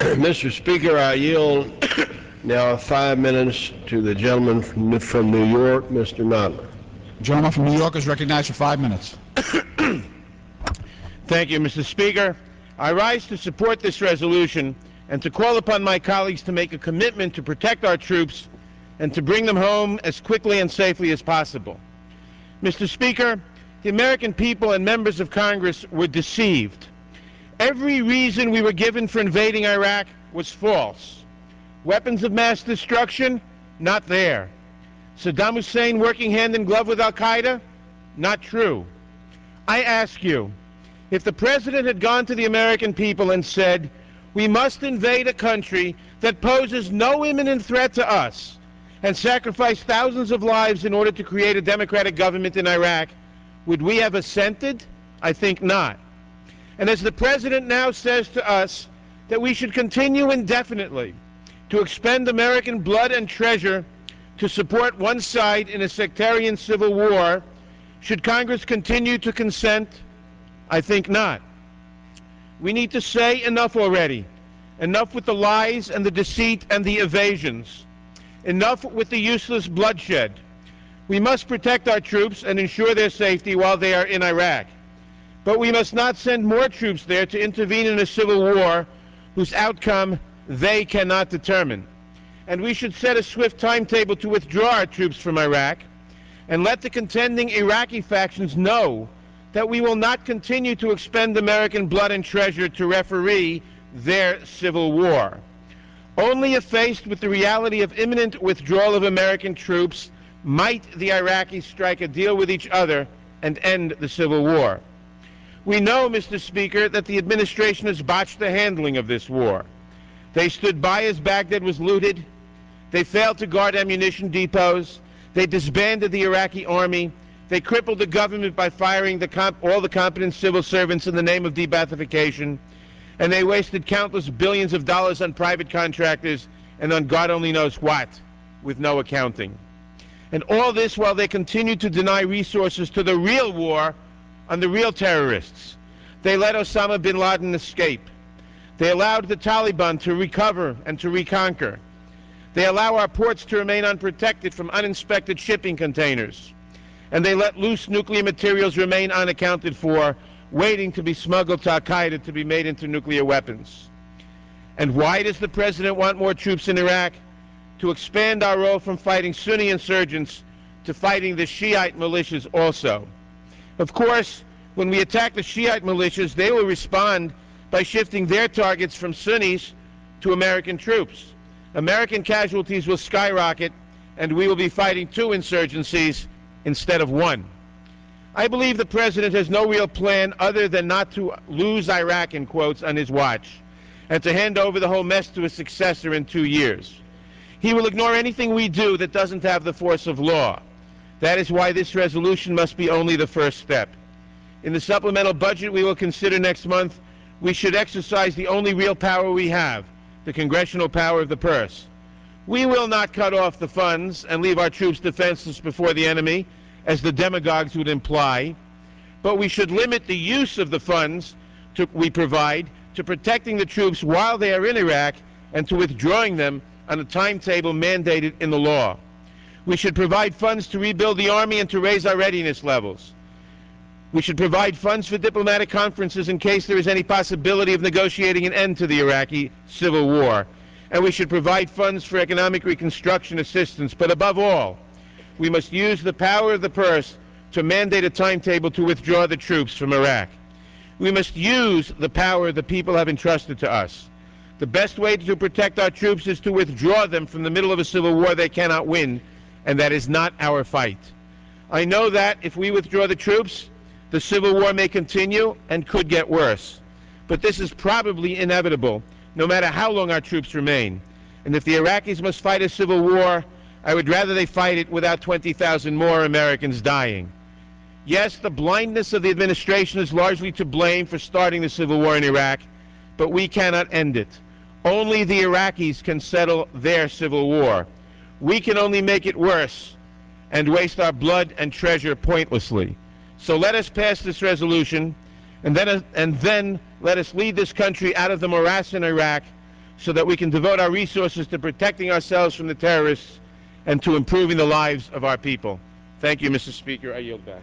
Mr. Speaker, I yield now 5 minutes to the gentleman from New York, Mr. Nadler. The gentleman from New York is recognized for 5 minutes. Thank you, Mr. Speaker. I rise to support this resolution and to call upon my colleagues to make a commitment to protect our troops and to bring them home as quickly and safely as possible. Mr. Speaker, the American people and members of Congress were deceived. Every reason we were given for invading Iraq was false. Weapons of mass destruction? Not there. Saddam Hussein working hand in glove with al-Qaeda? Not true. I ask you, if the President had gone to the American people and said, we must invade a country that poses no imminent threat to us and sacrifice thousands of lives in order to create a democratic government in Iraq, would we have assented? I think not. And as the President now says to us that we should continue indefinitely to expend American blood and treasure to support one side in a sectarian civil war, should Congress continue to consent? I think not. We need to say enough already. Enough with the lies and the deceit and the evasions. Enough with the useless bloodshed. We must protect our troops and ensure their safety while they are in Iraq. But we must not send more troops there to intervene in a civil war whose outcome they cannot determine. And we should set a swift timetable to withdraw our troops from Iraq and let the contending Iraqi factions know that we will not continue to expend American blood and treasure to referee their civil war. Only if faced with the reality of imminent withdrawal of American troops might the Iraqis strike a deal with each other and end the civil war. We know, Mr. Speaker, that the administration has botched the handling of this war. They stood by as Baghdad was looted. They failed to guard ammunition depots. They disbanded the Iraqi army. They crippled the government by firing all the competent civil servants in the name of de-Baathification. And they wasted countless billions of dollars on private contractors and on God only knows what, with no accounting. And all this while they continued to deny resources to the real war on the real terrorists. They let Osama bin Laden escape. They allowed the Taliban to recover and to reconquer. They allow our ports to remain unprotected from uninspected shipping containers. And they let loose nuclear materials remain unaccounted for, waiting to be smuggled to al-Qaeda to be made into nuclear weapons. And why does the President want more troops in Iraq? To expand our role from fighting Sunni insurgents to fighting the Shiite militias also. Of course, when we attack the Shiite militias, they will respond by shifting their targets from Sunnis to American troops. American casualties will skyrocket, and we will be fighting two insurgencies instead of one. I believe the President has no real plan other than not to lose Iraq, in quotes, on his watch, and to hand over the whole mess to a successor in 2 years. He will ignore anything we do that doesn't have the force of law. That is why this resolution must be only the first step. In the supplemental budget we will consider next month, we should exercise the only real power we have, the congressional power of the purse. We will not cut off the funds and leave our troops defenseless before the enemy, as the demagogues would imply, but we should limit the use of the funds we provide to protecting the troops while they are in Iraq and to withdrawing them on a timetable mandated in the law. We should provide funds to rebuild the army and to raise our readiness levels. We should provide funds for diplomatic conferences in case there is any possibility of negotiating an end to the Iraqi civil war. And we should provide funds for economic reconstruction assistance. But above all, we must use the power of the purse to mandate a timetable to withdraw the troops from Iraq. We must use the power the people have entrusted to us. The best way to protect our troops is to withdraw them from the middle of a civil war they cannot win, and that is not our fight. I know that if we withdraw the troops, the civil war may continue and could get worse. But this is probably inevitable, no matter how long our troops remain. And if the Iraqis must fight a civil war, I would rather they fight it without 20,000 more Americans dying. Yes, the blindness of the administration is largely to blame for starting the civil war in Iraq, but we cannot end it. Only the Iraqis can settle their civil war. We can only make it worse and waste our blood and treasure pointlessly. So let us pass this resolution, and then let us lead this country out of the morass in Iraq so that we can devote our resources to protecting ourselves from the terrorists and to improving the lives of our people. Thank you, Mr. Speaker. I yield back.